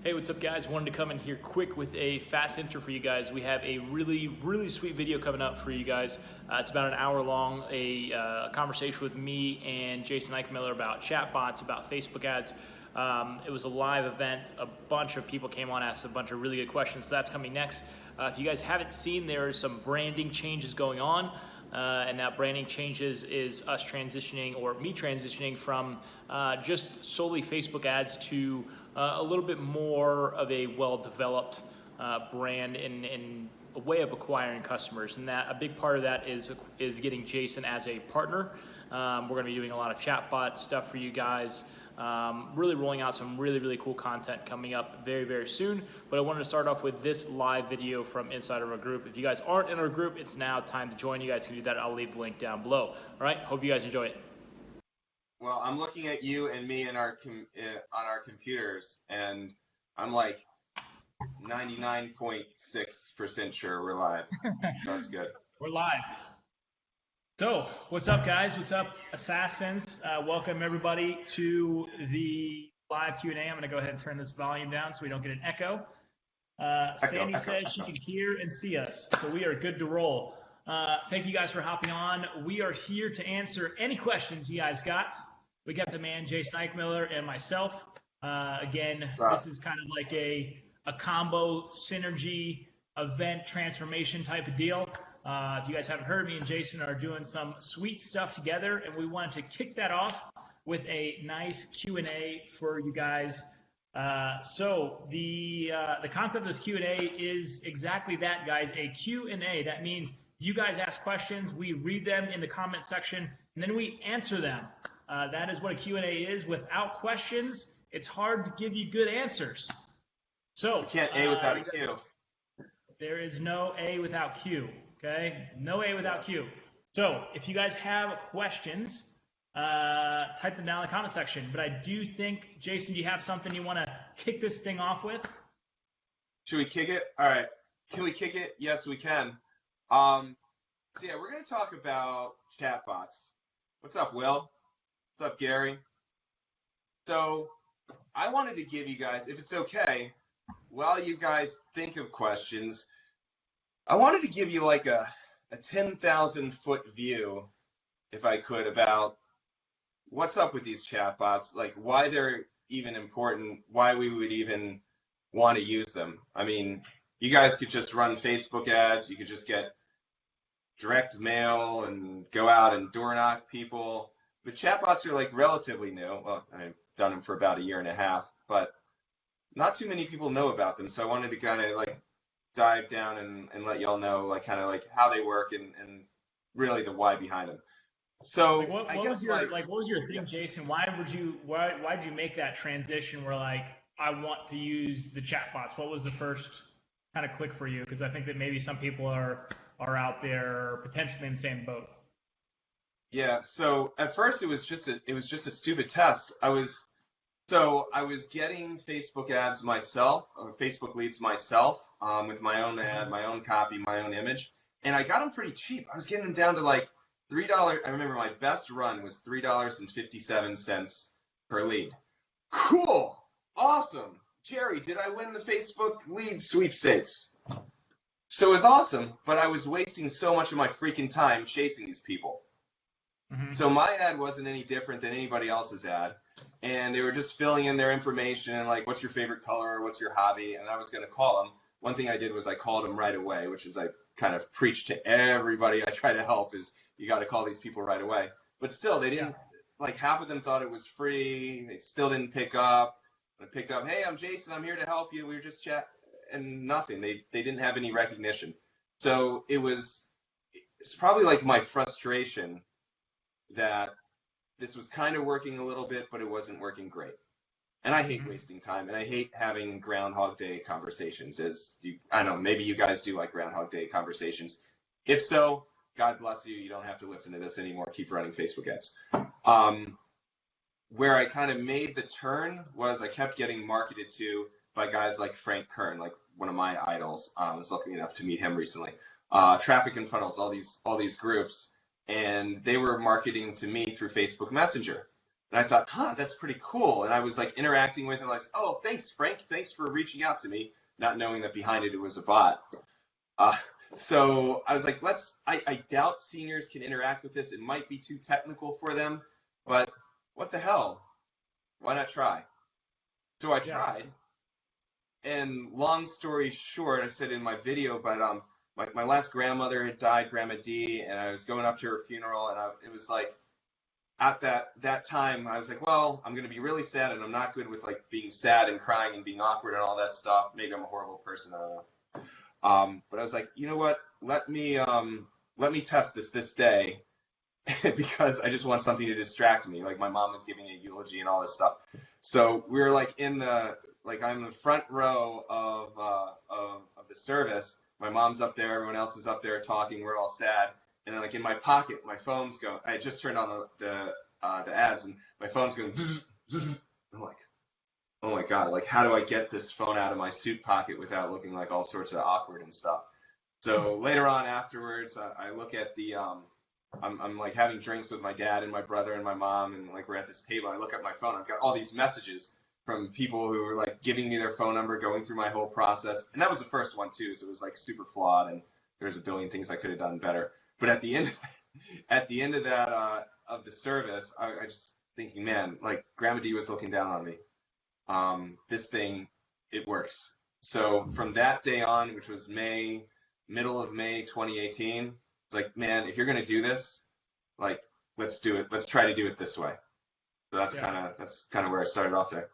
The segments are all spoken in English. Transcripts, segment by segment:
Hey, what's up guys? Wanted to come in here quick with a fast intro for you guys. We have a really sweet video coming up for you guys. It's about an hour long, a conversation with me and Jason Eichmiller about chatbots, about Facebook ads. It was a live event. A bunch of people came on, asked a bunch of really good questions. So that's coming next. If you guys haven't seen, there are some branding changes going on. And that branding changes is us transitioning, or me transitioning from just solely Facebook ads to a little bit more of a well-developed brand and a way of acquiring customers. And that a big part of that is getting Jason as a partner. We're going to be doing a lot of chatbot stuff for you guys. Really rolling out some really cool content coming up very soon. But I wanted to start off with this live video from inside of our group. If you guys aren't in our group, it's now time to join. You guys can do that. I'll leave the link down below. All right, hope you guys enjoy it. Well, I'm looking at you and me in on our computers, and I'm like 99.6% sure we're live. That's good. We're live. So, what's up, guys? What's up, Assassins? Welcome everybody to the live Q&A. I'm going to go ahead and turn this volume down so we don't get an echo. Sandy said she can hear and see us, so we are good to roll. Thank you guys for hopping on. We are here to answer any questions you guys got. We got the man Jason Eichmiller and myself. Again, this is kind of like a combo synergy event transformation type of deal. If you guys haven't heard, me and Jason are doing some sweet stuff together, and we wanted to kick that off with a nice Q&A for you guys. So the concept of this Q&A is exactly that, guys, a Q&A. That means you guys ask questions, we read them in the comment section, and then we answer them. That is what a Q&A is. Without questions, it's hard to give you good answers. So you can't A without a Q. There is no A without Q. Okay, no A without Q. So if you guys have questions, type them down in the comment section. But I do think, Jason, do you have something you want to kick this thing off with? Should we kick it? All right. Can we kick it? Yes, we can. So yeah, we're going to talk about chatbots. What's up, Will? What's up, Gary? So I wanted to give you guys, if it's okay, while you guys think of questions, I wanted to give you like a 10,000-foot view, if I could, about what's up with these chatbots, like why they're even important, why we would even want to use them. I mean, you guys could just run Facebook ads, you could just get direct mail and go out and door knock people. But chatbots are like relatively new. Well, I've done them for about a year and a half, but not too many people know about them. So I wanted to kind of like dive down and let y'all know like kind of like how they work and really the why behind them. So like what was your thing, Jason? Why'd you make that transition where like I want to use the chatbots? What was the first kind of click for you? Because I think that maybe some people are out there potentially in the same boat. Yeah. So at first it was just a stupid test. I was getting Facebook ads myself, or Facebook leads myself, with my own ad, my own copy, my own image, and I got them pretty cheap. I was getting them down to like $3. I remember my best run was $3.57 per lead. Cool, awesome. Jerry, did I win the Facebook lead sweepstakes? So it was awesome, but I was wasting so much of my freaking time chasing these people. Mm-hmm. So my ad wasn't any different than anybody else's ad. And they were just filling in their information and like, what's your favorite color? What's your hobby? And I was going to call them. One thing I did was I called them right away, which is I kind of preach to everybody I try to help is you got to call these people right away. But still, they didn't, like half of them thought it was free. They still didn't pick up. I picked up, hey, I'm Jason. I'm here to help you. We were just chatting, and nothing. They didn't have any recognition. So it's probably like my frustration that this was kind of working a little bit, but it wasn't working great. And I hate wasting time, and I hate having Groundhog Day conversations. I don't know, maybe you guys do like Groundhog Day conversations. If so, God bless you. You don't have to listen to this anymore. Keep running Facebook ads. Where I kind of made the turn was I kept getting marketed to by guys like Frank Kern, like one of my idols. I was lucky enough to meet him recently. Traffic and Funnels, all these groups. And they were marketing to me through Facebook Messenger. And I thought, that's pretty cool. And I was like interacting with it, like, oh, thanks, Frank. Thanks for reaching out to me, not knowing that behind it was a bot. Uh, so I was like, I doubt seniors can interact with this. It might be too technical for them, but what the hell? Why not try? So I Yeah. tried. And long story short, I said in my video, but my last grandmother had died, Grandma D, and I was going up to her funeral, and it was like, at that time, I was like, well, I'm gonna be really sad, and I'm not good with like being sad and crying and being awkward and all that stuff. Maybe I'm a horrible person. I don't know. But I was like, you know what? Let me test this day because I just want something to distract me. Like my mom was giving a eulogy and all this stuff. So we were like I'm in the front row of the service. My mom's up there, everyone else is up there talking. We're all sad, and then like in my pocket, my phone's going. I just turned on the ads, and my phone's going. Zzz, zzz. I'm like, oh my God, like how do I get this phone out of my suit pocket without looking like all sorts of awkward and stuff? So later on afterwards, I look at I'm like having drinks with my dad and my brother and my mom, and like we're at this table. I look at my phone. I've got all these messages from people who were like giving me their phone number, going through my whole process. And that was the first one too, so it was like super flawed, and there's a billion things I could have done better. But at the end of that of the service, I just thinking, man, like Grandma D was looking down on me. This thing, it works. So from that day on, which was middle of May 2018, it's like, man, if you're gonna do this, like, let's do it. Let's try to do it this way. So that's Yeah. kind of where I started off there.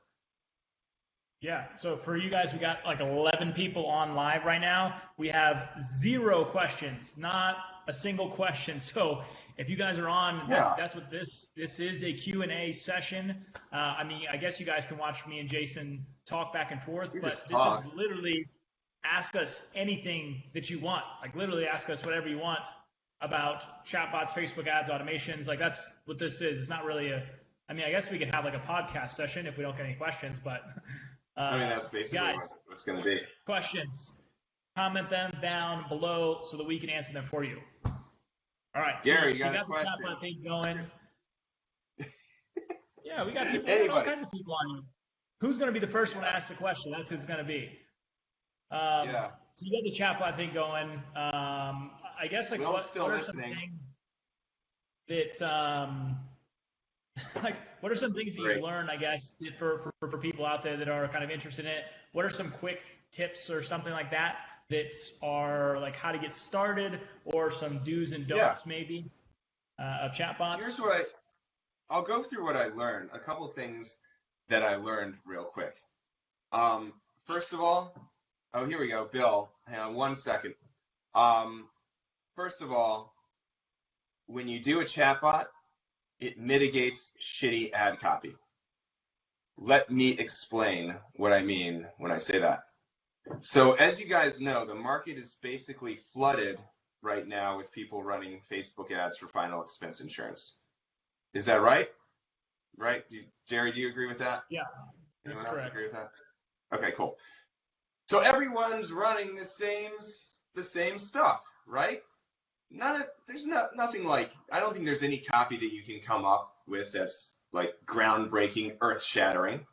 Yeah. So for you guys, we got like 11 people on live right now. We have 0 questions, not a single question. So if you guys are on, Yeah, that's what this is, a Q&A session. I mean, I guess you guys can watch me and Jason talk back and forth, we but just this is talk. literally ask us anything that you want. Like literally ask us whatever you want about chatbots, Facebook ads, automations. Like that's what this is. It's not really I mean, I guess we could have like a podcast session if we don't get any questions, but I mean, that's basically what guys, it's gonna be. questions, comment them down below so that we can answer them for you. All right, so, Gary, you so you got a got the question? chatbot thing going. Yeah, we got people. We got all Anybody? kinds of people on here. Who's going to be the first one to Yeah, ask the question? That's who it's going to be. Um, yeah. so you got the chatbot thing going. I guess like Will's still what are some listening. things that like what are some things that you've Great. learned? I guess for people out there that are kind of interested in it. What are some quick tips or something like that that are like how to get started or some do's and Yeah. don'ts maybe of chatbots? Here's what I'll go through what I learned. A couple things that I learned real quick. First of all, oh, here we go, Bill. Hang on 1 second. Um, First of all, when you do a chatbot, it mitigates shitty ad copy. Let me explain what I mean when I say that. So, as you guys know, the market is basically flooded right now with people running Facebook ads for final expense insurance. Is that right? Right? Jerry, do you agree with that? Yeah, that's Anyone else correct. agree with that? Okay, cool. So everyone's running the same stuff, right? Nothing like, I don't think there's any copy that you can come up with that's like groundbreaking, earth-shattering.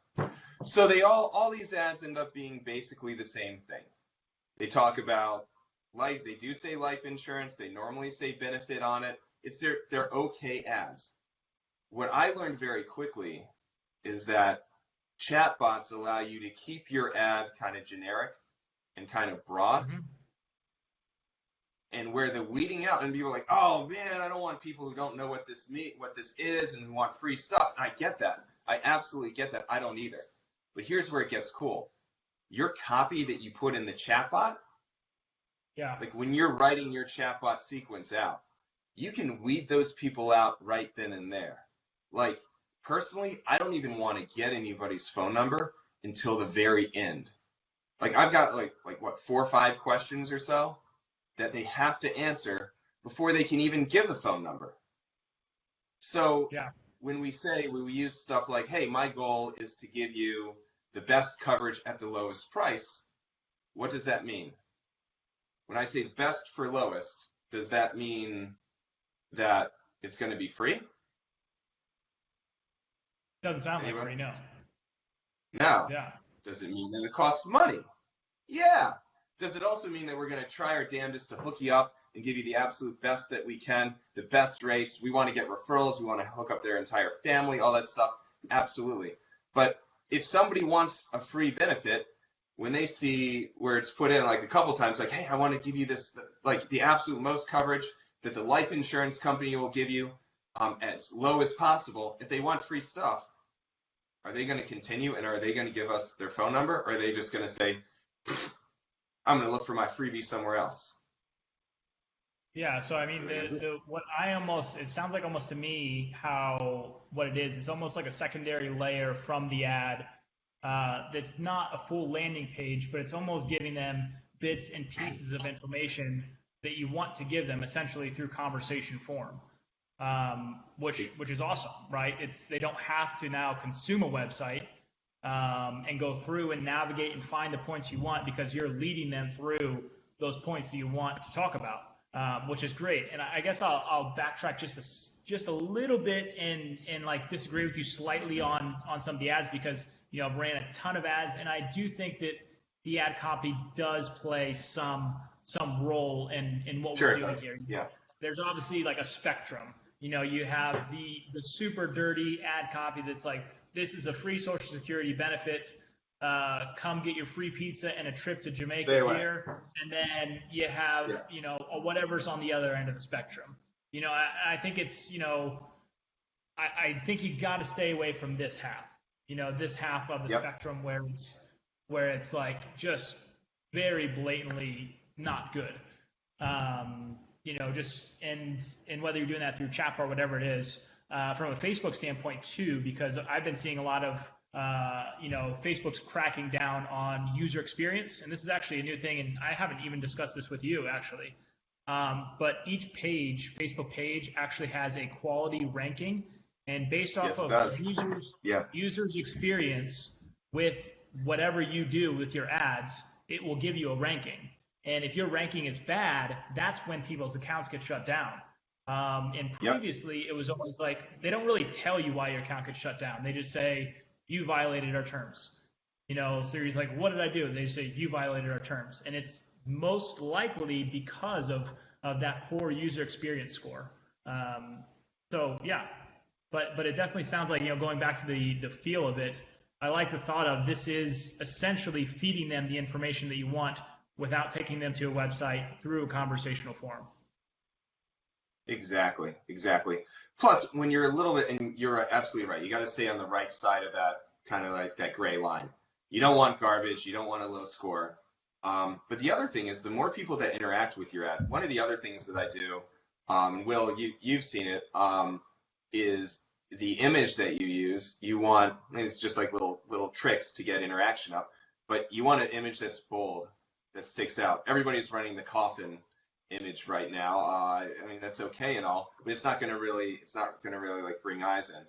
So all these ads end up being basically the same thing. They talk about life, they do say life insurance, they normally say benefit on it. They're okay ads. What I learned very quickly is that chatbots allow you to keep your ad kind of generic and kind of broad, Hmm. and where the weeding out and people are like, oh man, I don't want people who don't know what this is and who want free stuff. And I get that. I absolutely get that. I don't either. But here's where it gets cool. Your copy that you put in the chatbot, Yeah, like when you're writing your chatbot sequence out, you can weed those people out right then and there. Like personally, I don't even want to get anybody's phone number until the very end. Like I've got like what 4 or 5 questions or so that they have to answer before they can even give a phone number. So yeah, when we use stuff like, hey, my goal is to give you the best coverage at the lowest price, what does that mean? When I say best for lowest, does that mean that it's going to be free? Doesn't sound like Anyway, worry, no. now, Yeah. does it mean that it costs money? Yeah. Does it also mean that we're going to try our damnedest to hook you up and give you the absolute best that we can, the best rates? We want to get referrals. We want to hook up their entire family, all that stuff. Absolutely. But if somebody wants a free benefit, when they see where it's put in like a couple times, like, hey, I want to give you this, like the absolute most coverage that the life insurance company will give you as low as possible, if they want free stuff, are they going to continue and are they going to give us their phone number? Or are they just going to say, I'm going to look for my freebie somewhere else? Yeah, so I mean, it sounds like almost to me what it is, it's almost like a secondary layer from the ad that's not a full landing page, but it's almost giving them bits and pieces of information that you want to give them essentially through conversation form, which is awesome, right? They don't have to now consume a website and go through and navigate and find the points you want because you're leading them through those points that you want to talk about. Which is great. And I guess I'll backtrack just a little bit and like disagree with you slightly on some of the ads because I've ran a ton of ads and I do think that the ad copy does play some role in what Sure we're it doing does. here. Yeah. There's obviously like a spectrum. You have the super dirty ad copy that's like, this is a free Social Security benefit. Come get your free pizza and a trip to Jamaica here. And then you have, whatever's on the other end of the spectrum. I think it's, I think you got to stay away from this half, this half of the spectrum where it's like just very blatantly not good. And whether you're doing that through chat or whatever it is, from a Facebook standpoint too, because I've been seeing a lot of, Facebook's cracking down on user experience. And this is actually a new thing. And I haven't even discussed this with you actually. But each Facebook page actually has a quality ranking and based off of users experience with whatever you do with your ads, it will give you a ranking. And if your ranking is bad, that's when people's accounts get shut down. And previously it was always like, they don't really tell you why your account gets shut down. They just say, you violated our terms. So you're like, what did I do? And they say, you violated our terms. And it's most likely because of that poor user experience score. So yeah, but it definitely sounds like, going back to the feel of it, I like the thought of this is essentially feeding them the information that you want without taking them to a website through a conversational form. Exactly. Plus, when you're a little bit, and you're absolutely right, you got to stay on the right side of that kind of like that gray line. You don't want garbage. You don't want a low score. But the other thing is, the more people that interact with your ad, one of the other things that I do, Will, you've seen it, is the image that you use. You want, it's just like little tricks to get interaction up, but you want an image that's bold, that sticks out. Everybody's running the coffin image right now. I mean, that's okay and all, but it's not going to really like bring eyes in.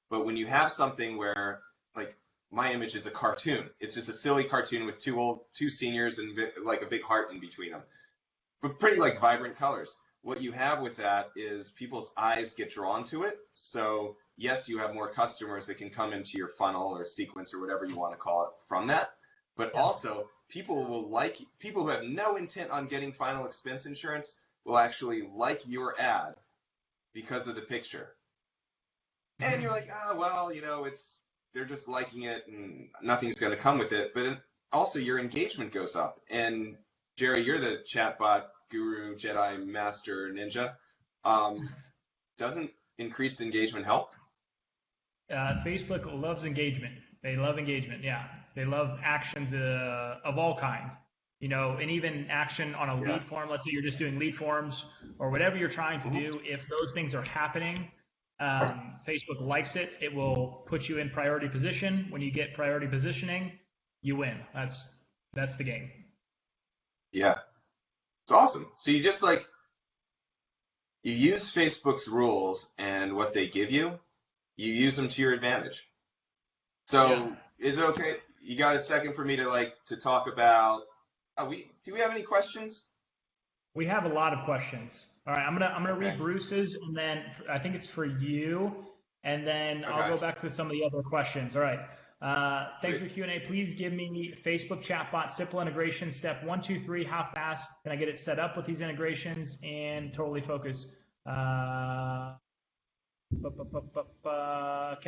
But when you have something where like my image is a cartoon, it's just a silly cartoon with two seniors and like a big heart in between them, but pretty like vibrant colors. What you have with that is people's eyes get drawn to it. So yes, you have more customers that can come into your funnel or sequence or whatever you want to call it from that, but also people who have no intent on getting final expense insurance will actually like your ad because of the picture. And you're like, well, they're just liking it and nothing's going to come with it. But also your engagement goes up. And Jerry, you're the chatbot guru, Jedi master, ninja. Doesn't increased engagement help? Facebook loves engagement. They love engagement. Yeah. They love actions of all kind, and even action on a lead form. Let's say you're just doing lead forms or whatever you're trying to do. If those things are happening, Facebook likes it. It will put you in priority position. When you get priority positioning, you win. That's the game. Yeah. It's awesome. So you just you use Facebook's rules and what they give you, you use them to your advantage. So is it okay? You got a second for me to talk about? Do we have any questions? We have a lot of questions. All right, I'm gonna read Bruce's, and then I think it's for you, and then I'll go back to some of the other questions. All right. Thanks for Q&A. Please give me Facebook chatbot simple integration step 1, 2, 3. How fast can I get it set up with these integrations and totally focus? Can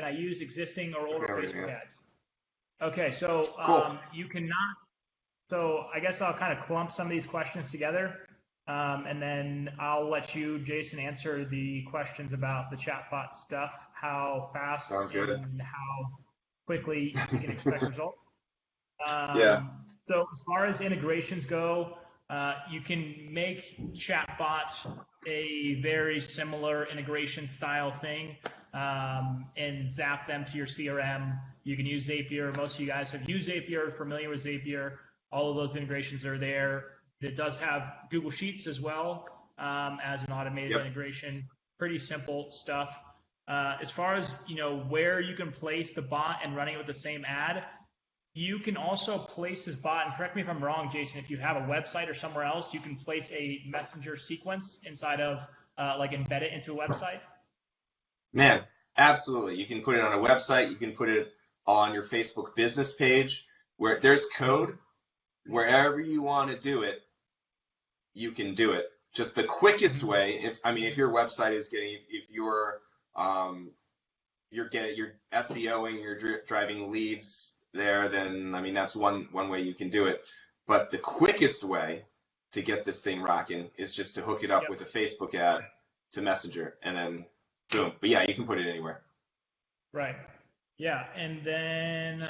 I use existing or older Facebook ads? Okay, so you cannot. So I guess I'll kind of clump some of these questions together, and then I'll let you, Jason, answer the questions about the chatbot stuff, how fast and how quickly you can expect results. So as far as integrations go, you can make chatbots a very similar integration style thing and zap them to your CRM. You can use Zapier. Most of you guys have used Zapier, familiar with Zapier. All of those integrations are there. It does have Google Sheets as well as an automated integration. Pretty simple stuff. As far as where you can place the bot and running it with the same ad, you can also place this bot, and correct me if I'm wrong, Jason, if you have a website or somewhere else, you can place a messenger sequence inside of, like embed it into a website? Man, absolutely. You can put it on a website. You can put it on your Facebook business page where there's code. Wherever you want to do it, you can do it. Just the quickest way, if your website is if you're SEOing, you're driving leads there, then that's one way you can do it. But the quickest way to get this thing rocking is just to hook it up with a Facebook ad to Messenger, and then boom. But yeah, you can put it anywhere. Right. Yeah, and then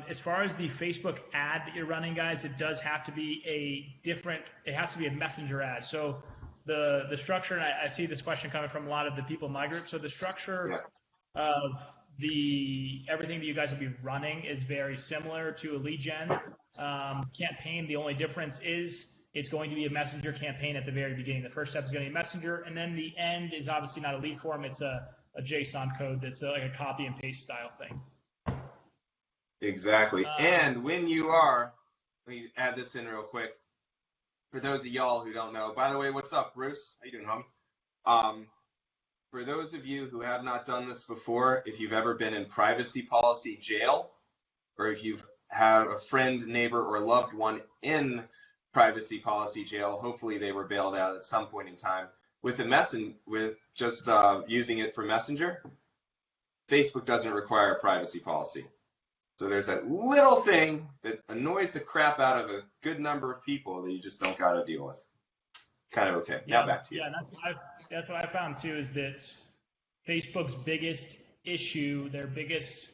as far as the Facebook ad that you're running, guys, it does have to be it has to be a messenger ad. So the structure, and I see this question coming from a lot of the people in my group, so the structure of everything that you guys will be running is very similar to a lead gen campaign. The only difference is it's going to be a messenger campaign at the very beginning. The first step is going to be messenger, and then the end is obviously not a lead form, it's a JSON code that's like a copy and paste style thing. Exactly. And when you are, let me add this in real quick. For those of y'all who don't know, by the way, what's up, Bruce? How you doing, homie? For those of you who have not done this before, if you've ever been in privacy policy jail, or if you've had a friend, neighbor, or loved one in privacy policy jail, hopefully they were bailed out at some point in time. With just using it for Messenger, Facebook doesn't require a privacy policy. So there's that little thing that annoys the crap out of a good number of people that you just don't got to deal with. Kind of okay. Now back to you. Yeah, that's what I found too, is that Facebook's biggest issue, their biggest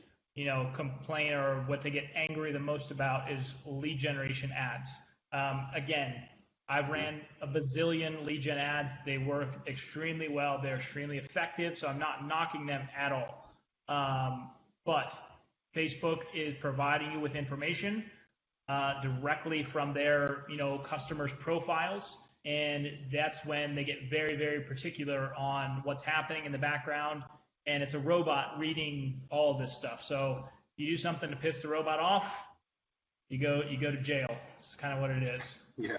complaint, or what they get angry the most about, is lead generation ads. Again, I ran a bazillion lead gen ads. They work extremely well. They're extremely effective, so I'm not knocking them at all. But Facebook is providing you with information directly from their customers' profiles, and that's when they get very, very particular on what's happening in the background, and it's a robot reading all of this stuff. So you do something to piss the robot off, you go to jail. It's kind of what it is. Yeah.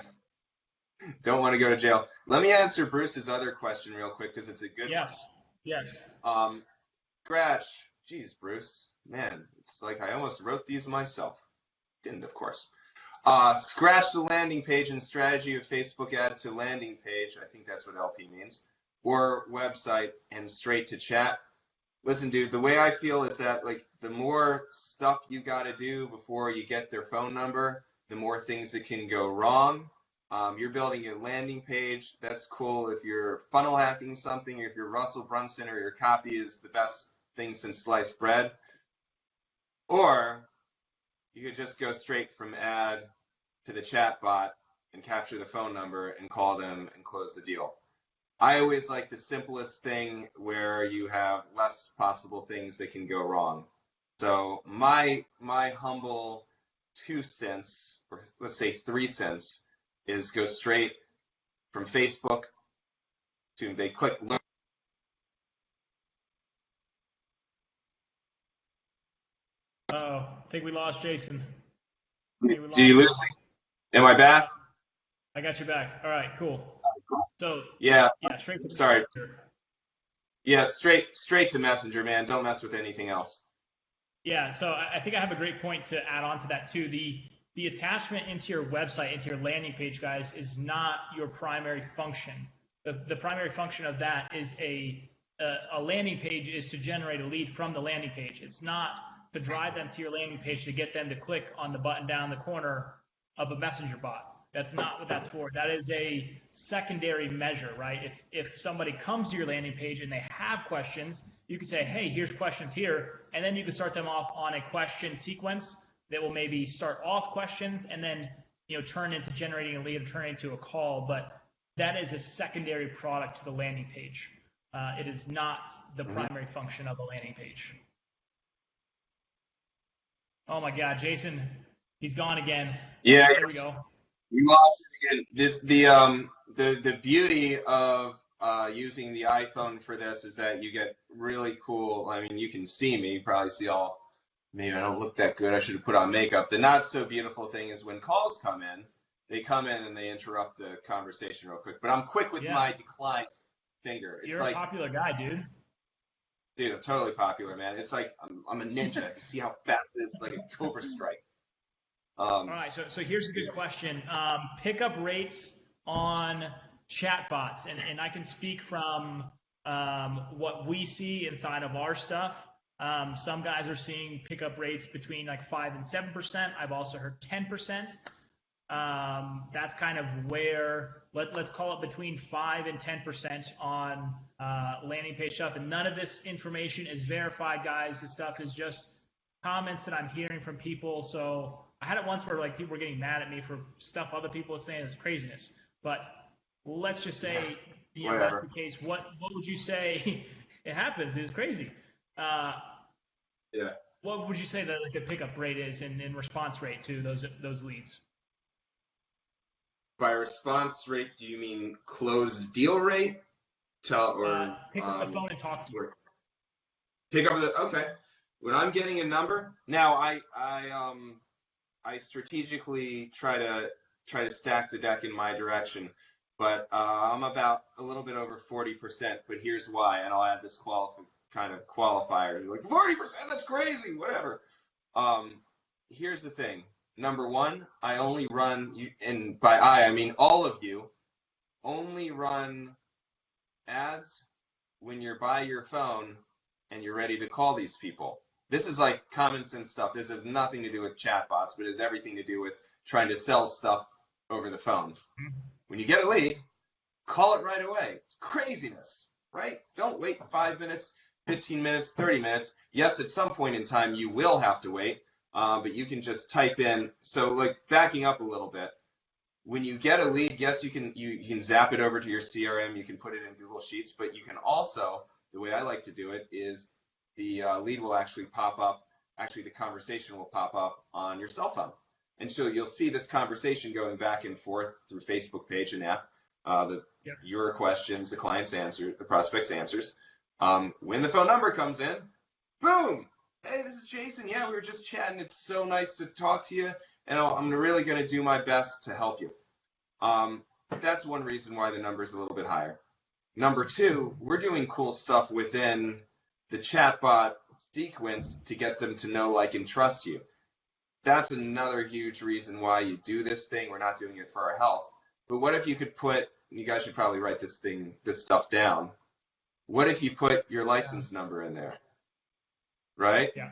Don't want to go to jail. Let me answer Bruce's other question real quick, because it's a good one. Yes. Scratch. Geez, Bruce. Man, it's like I almost wrote these myself. Didn't, of course. Scratch the landing page and strategy of Facebook ad to landing page. I think that's what LP means. Or website and straight to chat. Listen, dude, the way I feel is that the more stuff you got to do before you get their phone number, the more things that can go wrong. You're building a landing page. That's cool. If you're funnel hacking something, if you're Russell Brunson, or your copy is the best thing since sliced bread. Or you could just go straight from ad to the chat bot and capture the phone number and call them and close the deal. I always like the simplest thing where you have less possible things that can go wrong. So my humble 2 cents, or let's say 3 cents, is go straight from Facebook to, they click learn. I think we lost Jason. Did you lose me? Am I back? I got you back. All right, cool. So yeah, straight to sorry. Yeah, straight to Messenger, man. Don't mess with anything else. Yeah, so I think I have a great point to add on to that too. The attachment into your website, into your landing page, guys, is not your primary function. The primary function of that is a landing page is to generate a lead from the landing page. It's not to drive them to your landing page to get them to click on the button down the corner of a messenger bot. That's not what that's for. That is a secondary measure, right? If somebody comes to your landing page and they have questions, you can say, hey, here's questions here, and then you can start them off on a question sequence that will maybe start off questions and then turn into generating a lead or turn into a call. But that is a secondary product to the landing page. It is not the primary function of the landing page. Oh my God, Jason, he's gone again. Yeah, There we go. we lost it again. The beauty of using the iPhone for this is that you get really cool. I mean, you can see me. You probably see all. Maybe I don't look that good. I should have put on makeup. The not so beautiful thing is when calls come in, they come in and they interrupt the conversation real quick. But I'm quick with my decline finger. It's You're a popular guy, dude. Dude, I'm totally popular, man. It's like I'm a ninja. You see how fast it is, like a cobra strike. All right, so here's a good question. Pickup rates on chatbots, and I can speak from what we see inside of our stuff. Some guys are seeing pickup rates between like 5 and 7%. I've also heard 10%. That's kind of where let's call it between 5 and 10% on landing page stuff. And none of this information is verified, guys. This stuff is just comments that I'm hearing from people. So I had it once where like people were getting mad at me for stuff other people are saying is craziness. But let's just say that's the case. What would you say? It happens. It's crazy. Yeah. What would you say that like the pickup rate is in response rate to those leads? By response rate, do you mean closed deal rate? Pick up the phone and talk to you. Pick up the okay. When I'm getting a number, now I strategically try to stack the deck in my direction, but I'm about a little bit over 40%. But here's why, and I'll add this kind of qualifier. You're like 40%, that's crazy, whatever. Here's the thing. Number one, I only run, and by I mean all of you, only run ads when you're by your phone and you're ready to call these people. This is like common sense stuff. This has nothing to do with chatbots, but it has everything to do with trying to sell stuff over the phone. When you get a lead, call it right away. It's craziness, right? Don't wait 5 minutes, 15 minutes, 30 minutes. Yes, at some point in time, you will have to wait. But you can just type in. So like backing up a little bit, when you get a lead, yes, you can zap it over to your CRM. You can put it in Google Sheets, but you can also, the way I like to do it is the lead will actually pop up. Actually, the conversation will pop up on your cell phone. And so you'll see this conversation going back and forth through Facebook page and app. Your questions, the client's answer, the prospect's answers. When the phone number comes in, boom. Hey, this is Jason. Yeah, we were just chatting. It's so nice to talk to you, and I'm really going to do my best to help you. That's one reason why the number is a little bit higher. Number two, we're doing cool stuff within the chatbot sequence to get them to know, like, and trust you. That's another huge reason why you do this thing. We're not doing it for our health. But what if you could you guys should probably write this stuff down. What if you put your license number in there? Right? Yeah.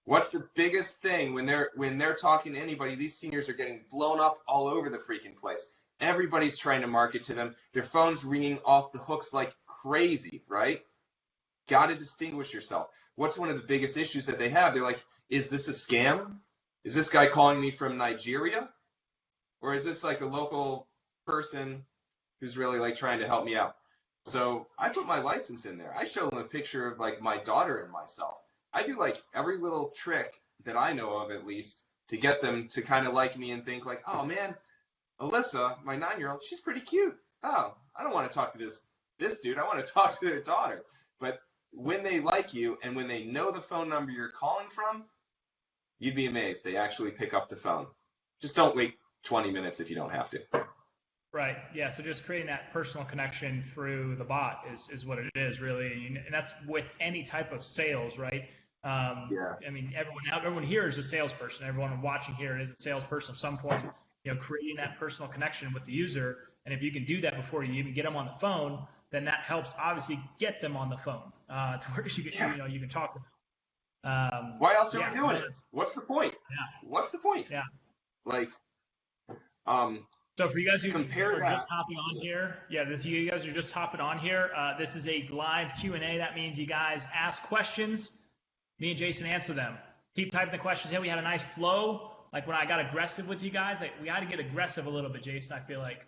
What's the biggest thing when they're talking to anybody? These seniors are getting blown up all over the freaking place. Everybody's trying to market to them. Their phone's ringing off the hooks like crazy, right? Got to distinguish yourself. What's one of the biggest issues that they have? They're like, is this a scam? Is this guy calling me from Nigeria? Or is this like a local person who's really like trying to help me out? So I put my license in there. I show them a picture of like my daughter and myself. I do like every little trick that I know of, at least, to get them to kind of like me and think like, oh man, Alyssa, my 9-year-old, she's pretty cute. Oh, I don't want to talk to this dude. I want to talk to their daughter. But when they like you and when they know the phone number you're calling from, you'd be amazed. They actually pick up the phone. Just don't wait 20 minutes if you don't have to. Right. Yeah. So just creating that personal connection through the bot is what it is really, and that's with any type of sales, right? Yeah. I mean, everyone here is a salesperson. Everyone watching here is a salesperson of some form. Creating that personal connection with the user, and if you can do that before you even get them on the phone, then that helps obviously get them on the phone to where Yeah. you can talk to them. Why else are we Yeah. doing No, it? What's the point? yeah. What's the point? Yeah. Like, um, So for you guys who compare are that. just hopping on here, yeah, you guys are just hopping on here. This is a live Q&A. That means you guys ask questions. Me and Jason answer them. Keep typing the questions in. We had a nice flow. Like when I got aggressive with you guys, like we got to get aggressive a little bit, Jason. I feel like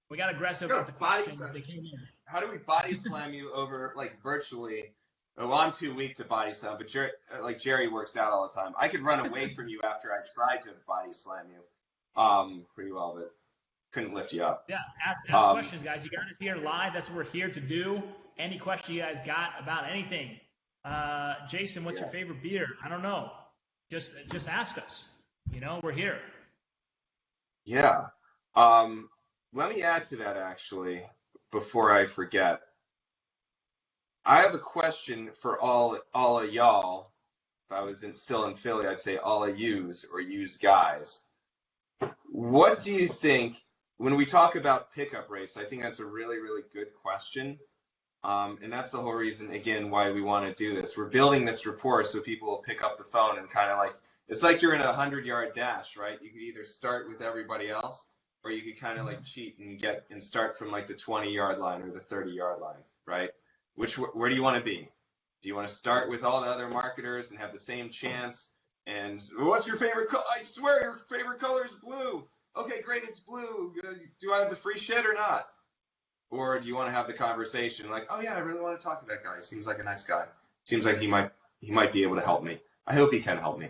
we got aggressive with the questions that came in. How do we body slam you over like virtually? Oh, well, I'm too weak to body slam, but Jerry works out all the time. I could run away from you after I tried to body slam you, pretty well, but couldn't lift you up. Yeah, ask questions, guys. You got us here live. That's what we're here to do. Any question you guys got about anything? Jason, what's your favorite beer? I don't know. Just ask us. We're here. Yeah. Let me add to that actually before I forget. I have a question for all of y'all. If I was still in Philly, I'd say all of yous or yous guys. What do you think when we talk about pickup rates? I think that's a really, really good question. And that's the whole reason, again, why we want to do this. We're building this rapport so people will pick up the phone and kind of like, it's like you're in a 100-yard dash, right? You could either start with everybody else, or you could kind of like cheat and start from like the 20-yard line or the 30-yard line, right? Where do you want to be? Do you want to start with all the other marketers and have the same chance? And what's your favorite color? I swear your favorite color is blue. Okay, great, it's blue. Do I have the free shit or not? Or do you want to have the conversation like, oh yeah, I really want to talk to that guy. He seems like a nice guy. Seems like he might be able to help me. I hope he can help me.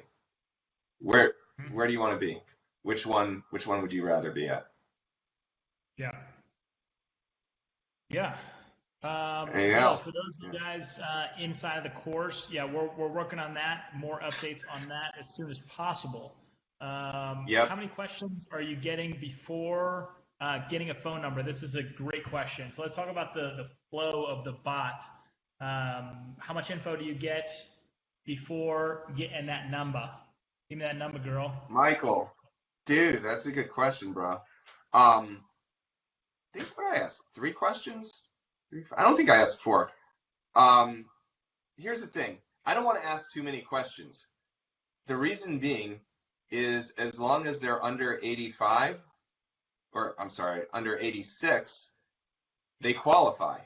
Where do you want to be? Which one would you rather be at? Yeah. Yeah. Anything Well, else? for those of you guys inside of the course, yeah, we're working on that. More updates on that as soon as possible. Yep. How many questions are you getting before getting a phone number? This is a great question. So let's talk about the flow of the bot. How much info do you get before getting that number? Give me that number, girl. Michael, dude, that's a good question, bro. I think what I asked, 3 questions? I don't think I asked 4. Here's the thing. I don't want to ask too many questions. The reason being is as long as they're under 85, or I'm sorry, under 86, they qualify.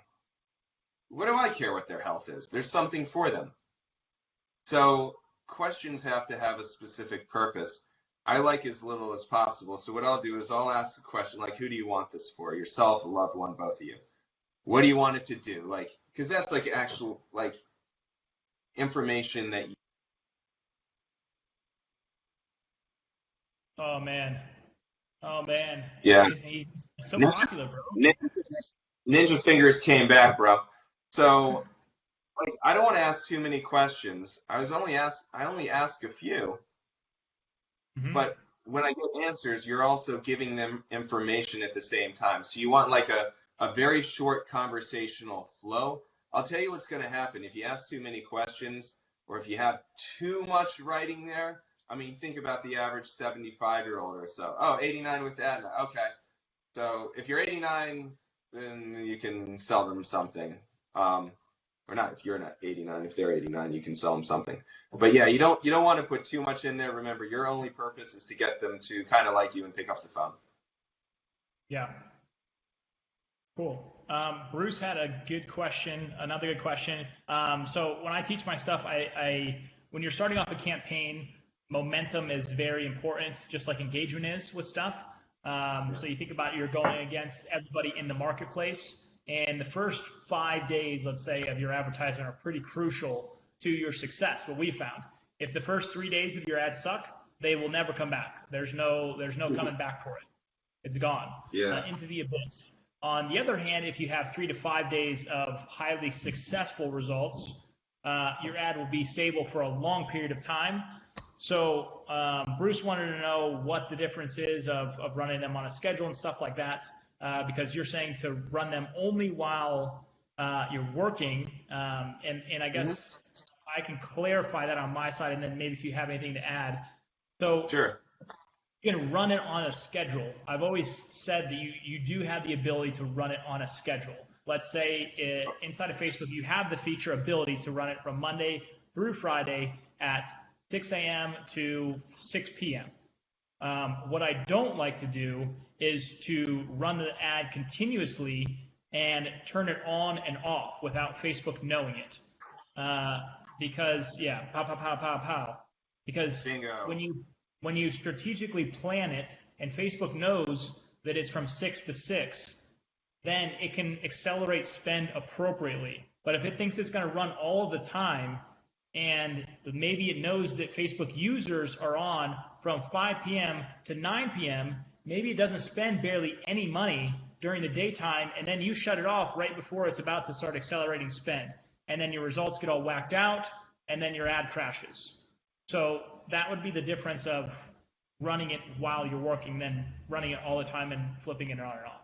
What do I care what their health is? There's something for them. So questions have to have a specific purpose. I like as little as possible. So what I'll do is I'll ask a question like, who do you want this for? Yourself, a loved one, both of you. What do you want it to do? Like, because that's like actual like information that you. Oh man. Oh man. Yeah. He's so popular, bro. Ninja fingers came back, bro. So like I don't want to ask too many questions. I only ask a few. Mm-hmm. But when I get answers, you're also giving them information at the same time. So you want like a very short conversational flow. I'll tell you what's going to happen if you ask too many questions or if you have too much writing there. I mean, think about the average 75-year-old or so. Oh, 89 with Adna. Okay. So if you're 89, then you can sell them something. Or not if you're not 89, if they're 89, you can sell them something. But yeah, you don't want to put too much in there. Remember, your only purpose is to get them to kind of like you and pick up the phone. Yeah. Cool. Bruce had a good question, another good question. So when I teach my stuff, when you're starting off a campaign, momentum is very important, just like engagement is with stuff. So you think about you're going against everybody in the marketplace, and the first 5 days, let's say, of your advertisement are pretty crucial to your success. What we found, if the first 3 days of your ads suck, they will never come back. There's no coming back for it. It's gone into the abyss. On the other hand, if you have 3 to 5 days of highly successful results, your ad will be stable for a long period of time. So Bruce wanted to know what the difference is of running them on a schedule and stuff like that. because you're saying to run them only while you're working. And I guess I can clarify that on my side, and then maybe if you have anything to add. So Sure. you can run it on a schedule. I've always said that you do have the ability to run it on a schedule. Let's say inside of Facebook, you have the feature ability to run it from Monday through Friday at 6 a.m. to 6 p.m. What I don't like to do is to run the ad continuously and turn it on and off without Facebook knowing it. Because, yeah, pow, pow, pow, pow, pow. Because Bingo. when you strategically plan it and Facebook knows that it's from 6 to 6, then it can accelerate spend appropriately. But if it thinks it's going to run all the time, and maybe it knows that Facebook users are on from 5 p.m. to 9 p.m., maybe it doesn't spend barely any money during the daytime, and then you shut it off right before it's about to start accelerating spend. And then your results get all whacked out, and then your ad crashes. So that would be the difference of running it while you're working than running it all the time and flipping it on and off.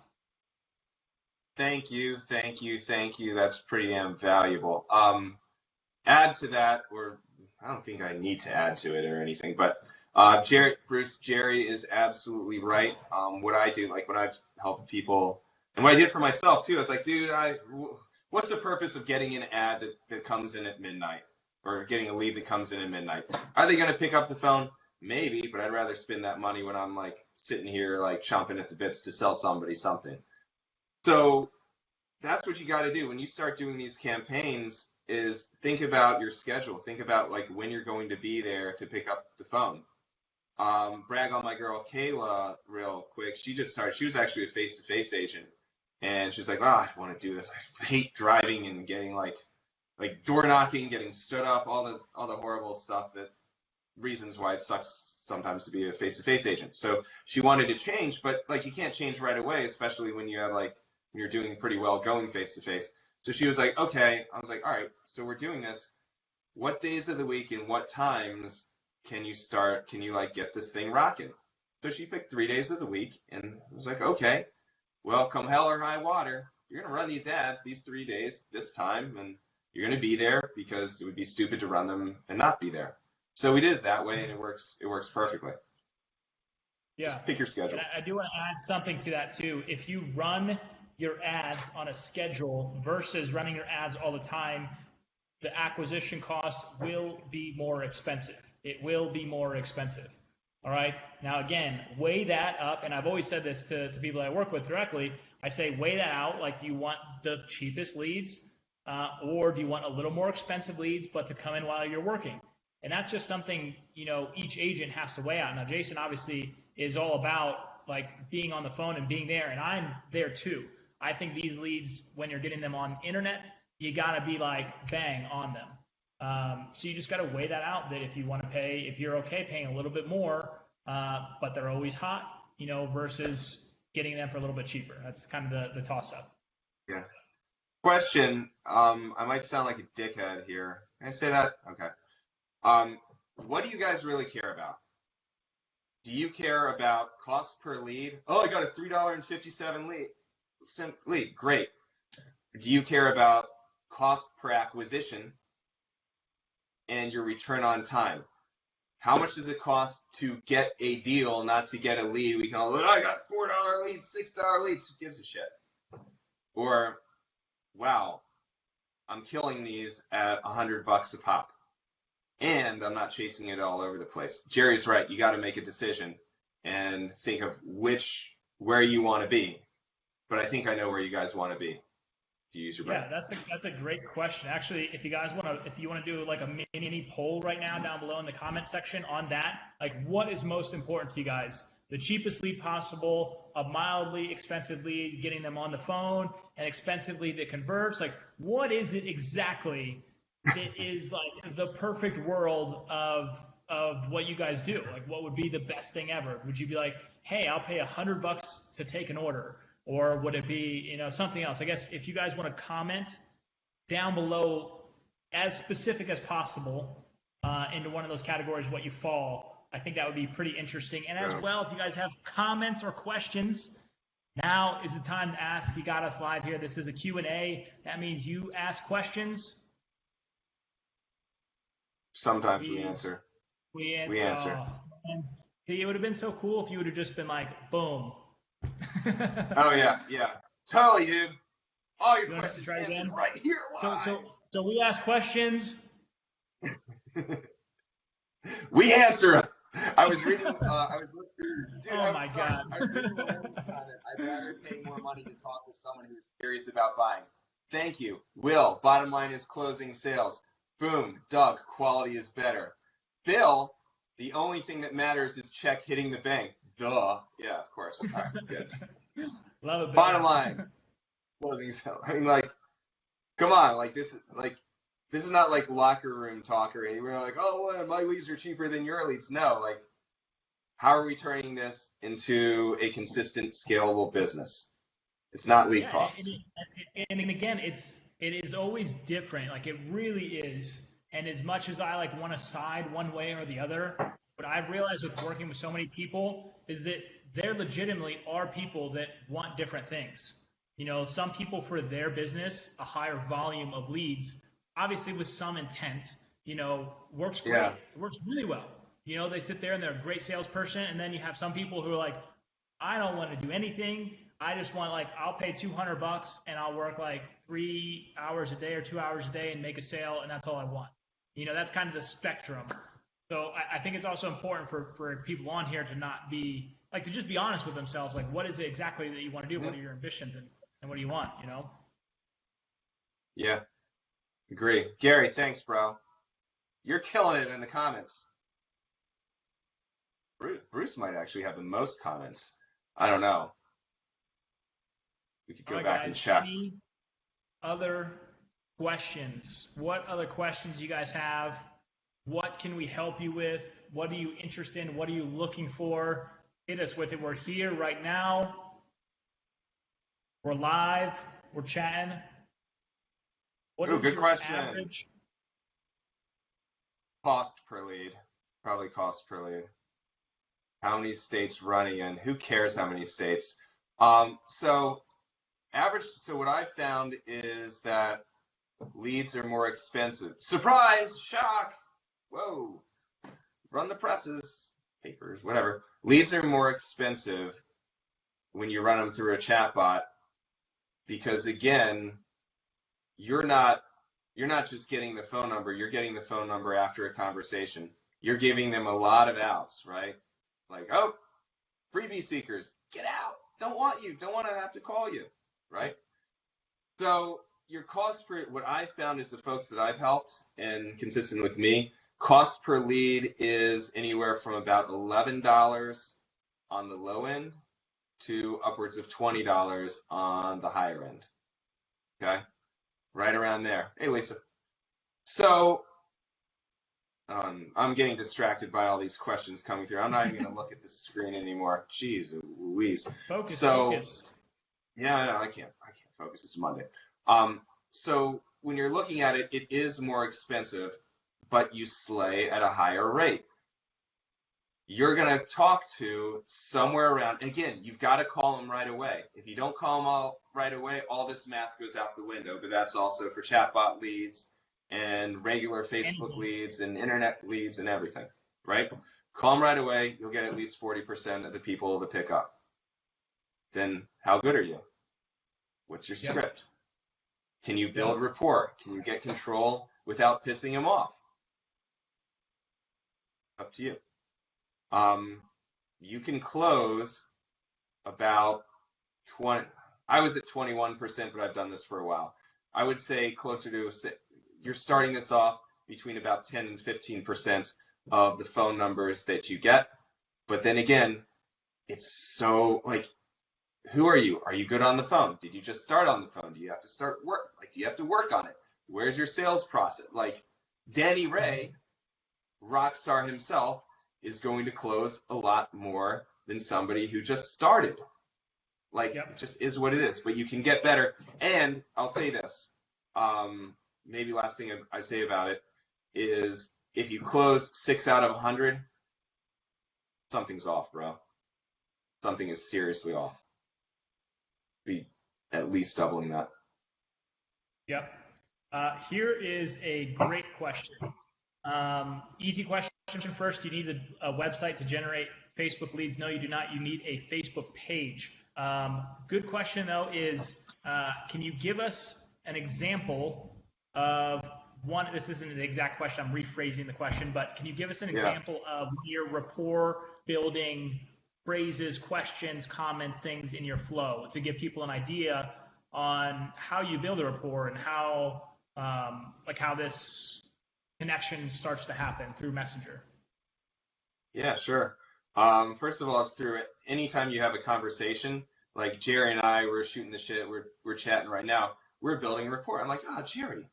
Thank you. That's pretty damn valuable. Add to that, or I don't think I need to add to it or anything, but Jerry is absolutely right. What I do, like when I've helped people, and what I did for myself too, I was like, dude, what's the purpose of getting an ad that comes in at midnight, or getting a lead that comes in at midnight? Are they going to pick up the phone? Maybe, but I'd rather spend that money when I'm like sitting here like chomping at the bits to sell somebody something. So that's what you got to do when you start doing these campaigns, is think about your schedule. Think about like when you're going to be there to pick up the phone. Brag on my girl Kayla real quick. She just started. She was actually a face-to-face agent, and she's like, "Oh, I want to do this. I hate driving and getting like door knocking, getting stood up, all the horrible stuff, that reasons why it sucks sometimes to be a face-to-face agent." So she wanted to change, but like you can't change right away, especially when you have like when you're doing pretty well going face-to-face. So she was like, okay. I was like, all right, so we're doing this. What days of the week and what times can you like get this thing rocking? So she picked 3 days of the week, and I was like, okay, well, come hell or high water, you're going to run these ads these 3 days, this time, and you're going to be there, because it would be stupid to run them and not be there. So we did it that way, and it works perfectly. Yeah. Just pick your schedule. And I do want to add something to that too. If you run your ads on a schedule versus running your ads all the time, the acquisition cost will be more expensive. It will be more expensive. All right. Now, again, weigh that up. And I've always said this to people I work with directly. I say, weigh that out. Like, do you want the cheapest leads, or do you want a little more expensive leads, but to come in while you're working? And that's just something, each agent has to weigh out. Now, Jason obviously is all about like being on the phone and being there. And I'm there too. I think these leads, when you're getting them on internet, you got to be like bang on them. So you just got to weigh that out, that if you want to pay, if you're okay paying a little bit more, but they're always hot, versus getting them for a little bit cheaper. That's kind of the toss up. Yeah. Question. I might sound like a dickhead here. Can I say that? Okay. What do you guys really care about? Do you care about cost per lead? Oh, I got a $3.57 lead. Great. Do you care about cost per acquisition and your return on time? How much does it cost to get a deal, not to get a lead? We can all, I got $4 leads, $6 leads. Who gives a shit? Or, wow, I'm killing these at $100 a pop, and I'm not chasing it all over the place. Jerry's right. You got to make a decision and think of where you want to be. But I think I know where you guys want to be. To use your brain. Yeah, that's a great question. Actually, if you want to do like a mini poll right now down below in the comment section on that, like what is most important to you guys? The cheapest lead possible, a mildly expensive lead, getting them on the phone, an expensive lead that converts. Like, what is it exactly that is like the perfect world of what you guys do? Like, what would be the best thing ever? Would you be like, hey, I'll pay $100 to take an order? Or would it be, something else? I guess if you guys want to comment down below as specific as possible into one of those categories, what you fall, I think that would be pretty interesting. And as well, if you guys have comments or questions Now is the time to ask. You got us live here. This is a Q&A. That means you ask questions. Sometimes we answer. We answer. We answer. Oh, man. See, it would have been so cool if you would have just been like, boom. Oh yeah, yeah. Totally, dude. All your You want to questions try answered again? right here live. So we ask questions. We answer them. I was reading. I was looking. Dude, Oh my God. I was reading the latest comment. I'd rather pay more money to talk with someone who's serious about buying. Thank you, Will. Bottom line is closing sales. Boom. Doug. Quality is better. Bill. The only thing that matters is check hitting the bank. Duh. Yeah, of course. All right, good. Love it. Bill. Bottom line. Closing sales. I mean, like, come on. This is not like locker room talk or anything. We're like, oh, well, my leads are cheaper than your leads. No, like, how are we turning this into a consistent, scalable business? It's not lead cost. And again, it is always different. Like it really is. And as much as I like want to side one way or the other, what I've realized with working with so many people is that there legitimately are people that want different things. You know, some people for their business, a higher volume of leads, obviously with some intent, you know, works great. Yeah. It works really well. You know, they sit there and they're a great salesperson, and then you have some people who are like, I don't want to do anything. I just want like I'll pay $200 and I'll work like 3 hours a day or 2 hours a day and make a sale, and that's all I want. You know, that's kind of the spectrum. So I think it's also important for people on here to not be like to just be honest with themselves. Like, what is it exactly that you want to do? What are your ambitions and what do you want? You know? Yeah. Agree. Gary, thanks, bro. You're killing it in the comments. Bruce might actually have the most comments. I don't know. We could go back and check. Any other questions? What other questions you guys have? What can we help you with? What are you interested in? What are you looking for? Hit us with it. We're here right now. We're live. We're chatting. What is good your question. average? Cost per lead. Probably cost per lead. How many states running in? Who cares how many states? So what I found is that leads are more expensive. Surprise! Shock! Whoa! Run the presses, papers, whatever. Leads are more expensive when you run them through a chatbot because again, you're not just getting the phone number. You're getting the phone number after a conversation. You're giving them a lot of outs, right? Like, oh, freebie seekers, get out. Don't want you. Don't want to have to call you, right? So your cost per, what I found is the folks that I've helped and consistent with me, cost per lead is anywhere from about $11 on the low end to upwards of $20 on the higher end. Okay? Right around there. Hey, Lisa. So I'm getting distracted by all these questions coming through. I'm not even going to look at the screen anymore. Jeez Louise. Focus. Yeah, no, I can't focus. It's Monday. So when you're looking at it, it is more expensive, but you slay at a higher rate. You're going to talk to somewhere around, again, you've got to call them right away. If you don't call them all right away, all this math goes out the window, but that's also for chatbot leads and regular Facebook leads and internet leads and everything, right? Call them right away. You'll get at least 40% of the people to pick up. Then how good are you? What's your script? Can you build rapport? Can you get control without pissing them off? Up to you. You can close about 20. I was at 21%, but I've done this for a while. I would say closer to, you're starting this off between about 10 and 15% of the phone numbers that you get. But then again, it's so like, who are you? Are you good on the phone? Did you just start on the phone? Do you have to start work? Like, do you have to work on it? Where's your sales process? Like, Danny Ray, rockstar himself, is going to close a lot more than somebody who just started. Like, it just is what it is. But you can get better. And I'll say this. Maybe last thing I say about it is if you close 6 out of 100, something's off, bro. Something is seriously off. be at least doubling that. Yep. Here is a great question. Easy question first. Do you need a website to generate Facebook leads? No, you do not. You need a Facebook page. Good question, though, is can you give us an example of one? This isn't an exact question. I'm rephrasing the question, but can you give us an example of your rapport building phrases, questions, comments, things in your flow to give people an idea on how you build a rapport and how how this connection starts to happen through Messenger? Yeah, sure. First of all, it's through anytime you have a conversation, like Jerry and I, we're shooting the shit, we're chatting right now, we're building rapport. I'm like, Jerry,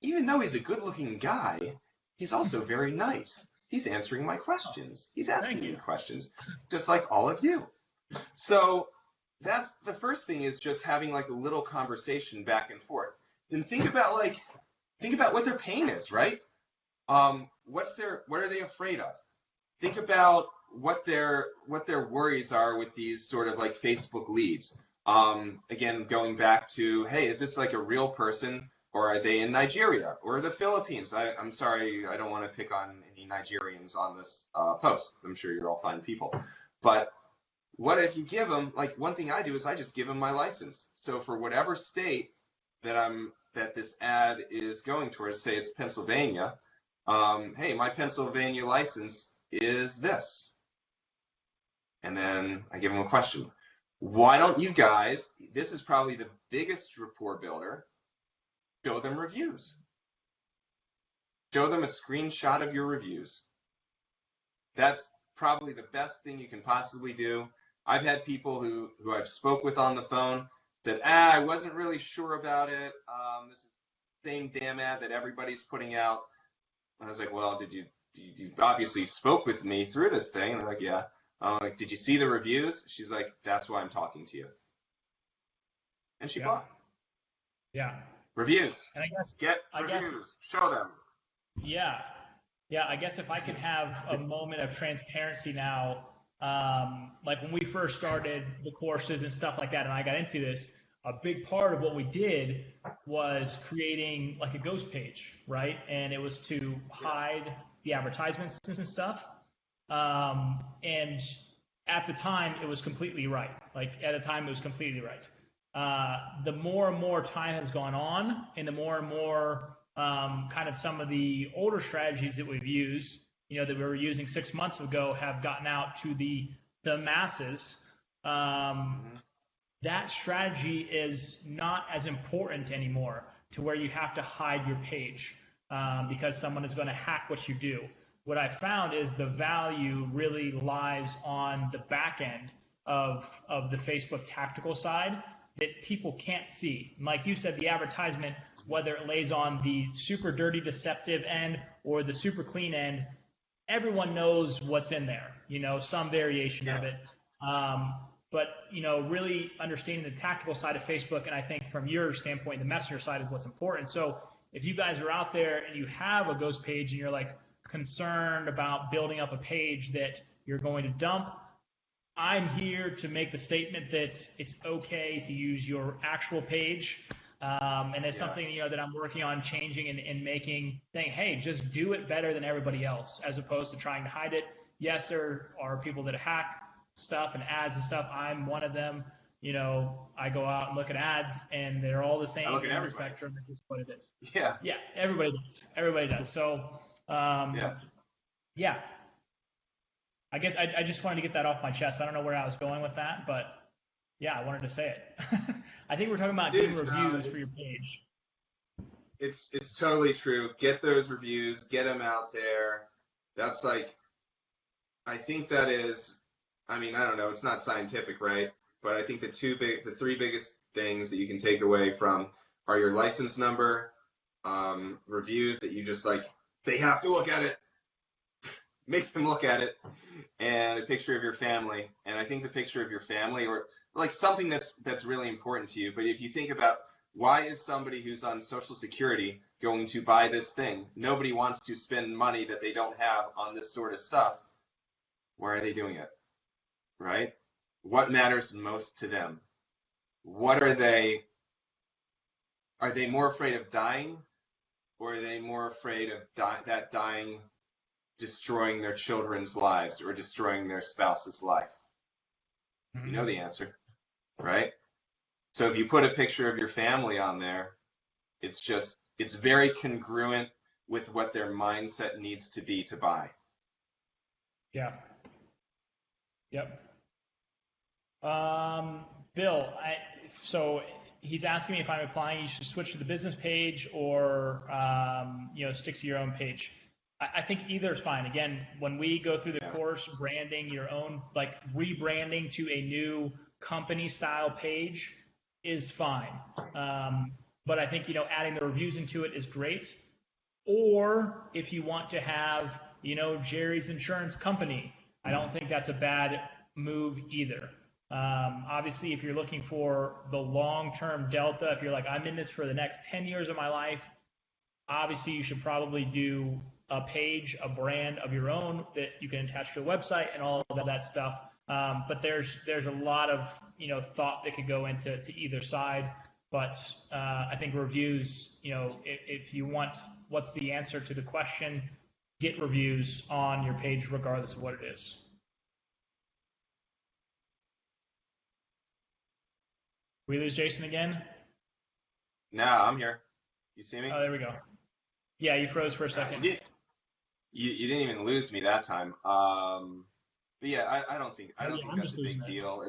even though he's a good-looking guy, he's also very nice. He's answering my questions. He's asking me questions, just like all of you. So that's the first thing, is just having like a little conversation back and forth. Then think about what their pain is, right? What are they afraid of? Think about what their worries are with these sort of like Facebook leads. Again, going back to, hey, is this like a real person, or are they in Nigeria or the Philippines? I'm sorry, I don't want to pick on any Nigerians on this post. I'm sure you're all fine people. But what if you give them, like, one thing I do is I just give them my license. So for whatever state that this ad is going towards, say it's Pennsylvania, hey, my Pennsylvania license is this. And then I give them a question. Why don't you guys, this is probably the biggest rapport builder, show them reviews. Show them a screenshot of your reviews. That's probably the best thing you can possibly do. I've had people who I've spoke with on the phone said, I wasn't really sure about it. This is the same damn ad that everybody's putting out. And I was like, well, you obviously spoke with me through this thing? And they're like, yeah. I'm like, did you see the reviews? She's like, that's why I'm talking to you. And she bought. Yeah. Reviews. And I guess, show them. Yeah. Yeah, I guess if I could have a moment of transparency now, like when we first started the courses and stuff like that, and I got into this, a big part of what we did was creating like a ghost page, right? And it was to hide the advertisements and stuff. And at the time, it was completely right. Like at the time, it was completely right. The more and more time has gone on, and the more and more kind of some of the older strategies that we've used, that we were using 6 months ago, have gotten out to the masses. That strategy is not as important anymore, to where you have to hide your page because someone is going to hack what you do. What I found is the value really lies on the back end of the Facebook tactical side that people can't see. And like you said, the advertisement, whether it lays on the super dirty, deceptive end or the super clean end, everyone knows what's in there, some variation of it. But, really understanding the tactical side of Facebook, and I think from your standpoint, the messenger side is what's important. So if you guys are out there and you have a ghost page and you're like concerned about building up a page that you're going to dump, I'm here to make the statement that it's okay to use your actual page. And it's something, that I'm working on changing and making, saying, hey, just do it better than everybody else, as opposed to trying to hide it. Yes, there are people that hack stuff and ads and stuff. I'm one of them. I go out and look at ads, and they're all the same in the spectrum. It's just what it is. Yeah. Yeah, everybody does. Everybody does. So, yeah. I guess I just wanted to get that off my chest. I don't know where I was going with that, but yeah, I wanted to say it. I think we're talking about doing reviews for your page. It's totally true. Get those reviews, get them out there. That's like, I think that is, I don't know, it's not scientific, right? But I think the three biggest things that you can take away from are your license number, reviews that you just like, they have to look at it. Make them look at it, and a picture of your family. And I think the picture of your family, or like something that's really important to you. But if you think about, why is somebody who's on Social Security going to buy this thing? Nobody wants to spend money that they don't have on this sort of stuff. Why are they doing it? Right? What matters most to them? what are they? Are they more afraid of dying, or are they more afraid of that dying destroying their children's lives or destroying their spouse's life? You know the answer, right? So if you put a picture of your family on there, it's very congruent with what their mindset needs to be to buy. Yeah. Yep. Bill, so he's asking me if I'm applying, you should switch to the business page or, stick to your own page. I think either is fine. Again, when we go through the course, branding your own, like rebranding to a new company style page is fine. But I think, adding the reviews into it is great. Or if you want to have, Jerry's Insurance Company, I don't think that's a bad move either. Obviously, if you're looking for the long-term delta, if you're like, I'm in this for the next 10 years of my life, obviously you should probably do a page, a brand of your own that you can attach to a website and all of that stuff. But there's a lot of, thought that could go into either side. But I think reviews, if you want, what's the answer to the question, get reviews on your page regardless of what it is. We lose Jason again? No, I'm here. You see me? Oh, there we go. Yeah, you froze for a second. You didn't even lose me that time. But yeah, I don't think that's a big deal.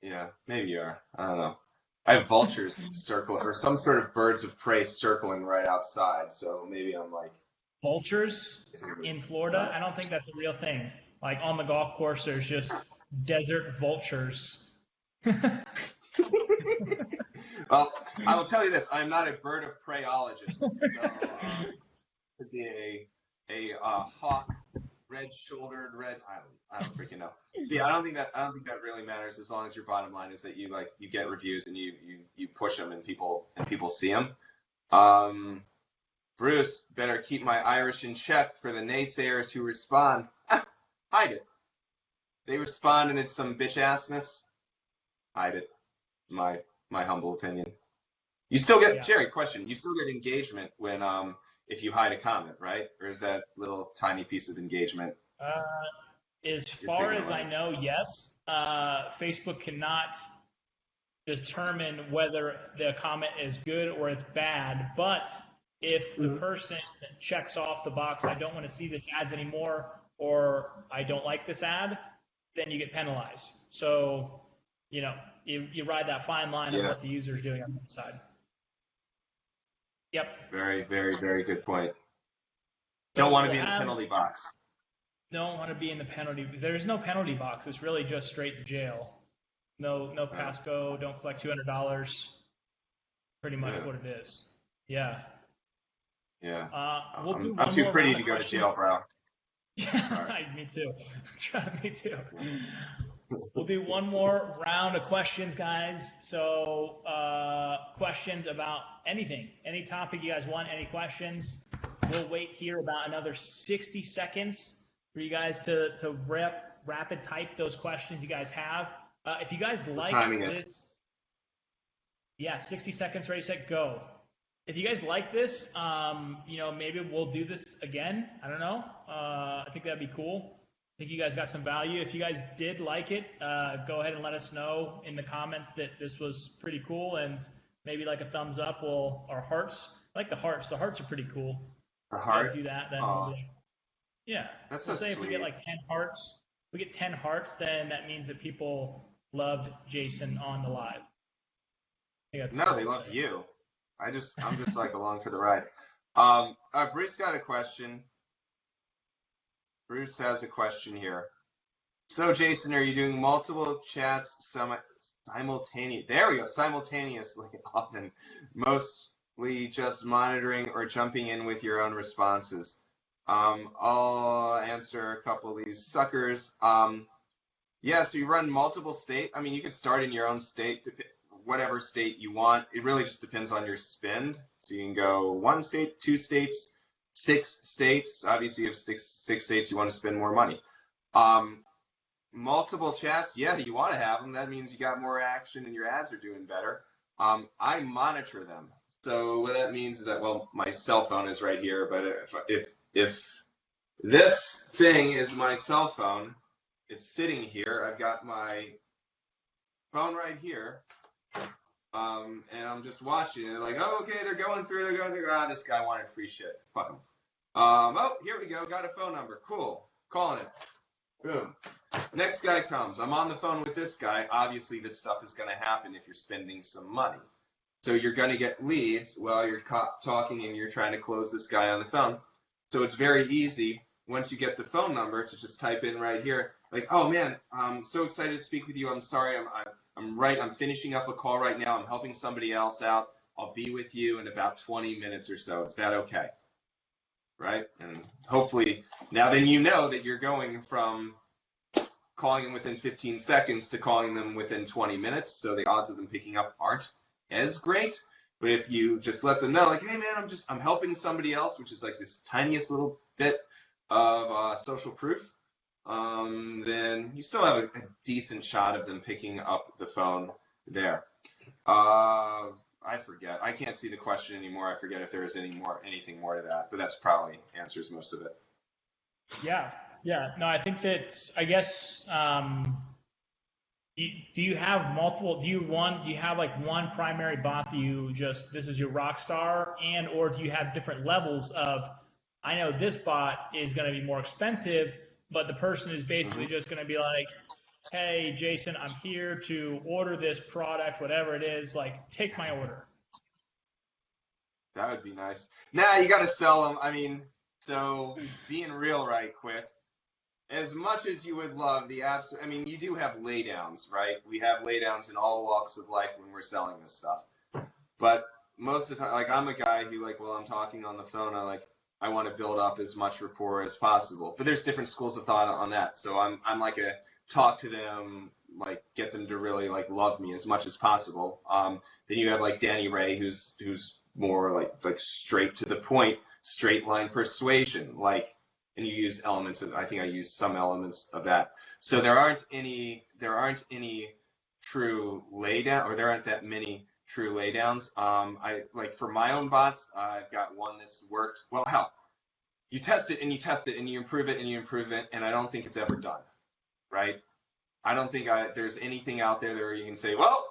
Yeah, maybe you are. I don't know. I have vultures circling, or some sort of birds of prey circling right outside. So maybe I'm like vultures in Florida. I don't think that's a real thing. Like on the golf course, there's just desert vultures. Well, I will tell you this: I'm not a bird of preyologist. So, could be a hawk, red-shouldered, I don't freaking know. Yeah, I don't think that really matters as long as your bottom line is that you get reviews and you push them and people see them. Bruce, better keep my Irish in check for the naysayers who respond. Hide it. They respond and it's some bitch assness. Hide it. My humble opinion. You still get Jerry, question. You still get engagement when if you hide a comment, right? Or is that little tiny piece of engagement? As far as I know, yes. Facebook cannot determine whether the comment is good or it's bad, but if the person checks off the box, I don't want to see this ads anymore, or I don't like this ad, then you get penalized. So, you ride that fine line of what the user is doing on the side. Yep. Very, very, very good point. Don't want to be in the penalty box. Don't want to be in the penalty. There's no penalty box. It's really just straight to jail. No passcode. Don't collect $200. Pretty much what it is. Yeah. Yeah. I'm too pretty to go to jail, bro. Yeah, me too. Me too. We'll do one more round of questions, guys. So questions about anything, any topic you guys want, any questions. We'll wait here about another 60 seconds for you guys to rapid type those questions you guys have. If you guys like this, 60 seconds, ready, set, go. If you guys like this, maybe we'll do this again. I don't know. I think that'd be cool. I think you guys got some value. If you guys did like it, go ahead and let us know in the comments that this was pretty cool, and maybe like a thumbs up or hearts. I like the hearts. The hearts are pretty cool. The heart? If you guys do that, then we'll be like, yeah. That's so sweet. If we get like 10 hearts, then that means that people loved Jason on the live. No, they loved you. I'm just like along for the ride. Bruce got a question. Bruce has a question here. So, Jason, are you doing multiple chats simultaneously? There we go, simultaneously often, mostly just monitoring or jumping in with your own responses? I'll answer a couple of these suckers. So you run multiple state. I mean, you can start in your own state, whatever state you want. It really just depends on your spend. So you can go 1 state, 2 states, 6 states. Obviously, if 6 states, you want to spend more money. multiple chats, yeah, you want to have them. That means you got more action and your ads are doing better. I monitor them. So what that means is that, well, my cell phone is right here, but if this thing is my cell phone, it's sitting here. I've got my phone right here, and I'm just watching it. Like, oh, okay, they're going through. Ah, this guy wanted free shit. Fuck him. Oh, here we go. Got a phone number. Cool. Calling it. Boom. Next guy comes. I'm on the phone with this guy. Obviously, this stuff is going to happen if you're spending some money. So you're going to get leads while you're talking and you're trying to close this guy on the phone. So it's very easy once you get the phone number to just type in right here, like, oh man, I'm so excited to speak with you. I'm sorry, I'm finishing up a call right now. I'm helping somebody else out. I'll be with you in about 20 minutes or so. Is that okay? Right? And hopefully now then you know that you're going from calling them within 15 seconds to calling them within 20 minutes. So the odds of them picking up aren't as great. But if you just let them know, like, hey man, I'm helping somebody else, which is like this tiniest little bit of social proof, then you still have a decent shot of them picking up the phone there. I forget. I can't see the question anymore. I forget if there is anything more to that, but that's probably answers most of it. Yeah. No, I think that, I guess, do you have multiple, do you have like one primary bot that this is your rock star, and, or do you have different levels of, I know this bot is going to be more expensive, but the person is basically just going to be like, hey, Jason, I'm here to order this product, whatever it is, like, take my order. That would be nice. Nah, you got to sell them. I mean, so being real right quick, as much as you would love the apps, I mean, you do have laydowns, right? We have laydowns in all walks of life when we're selling this stuff. But most of the time, like, I'm a guy who, like, while I'm talking on the phone, I want to build up as much rapport as possible. But there's different schools of thought on that. So I'm like a talk to them, like get them to really like love me as much as possible. Then you have like Danny Ray, who's more like straight to the point, straight line persuasion, like, and you use elements of, I think I use some elements of that. So there aren't any true laydown, or there aren't that many true laydowns. I like for my own bots, I've got one that's worked. Well, hell, you test it and you test it and you improve it and you improve it, and I don't think it's ever done, right? I don't think there's anything out there where you can say, well,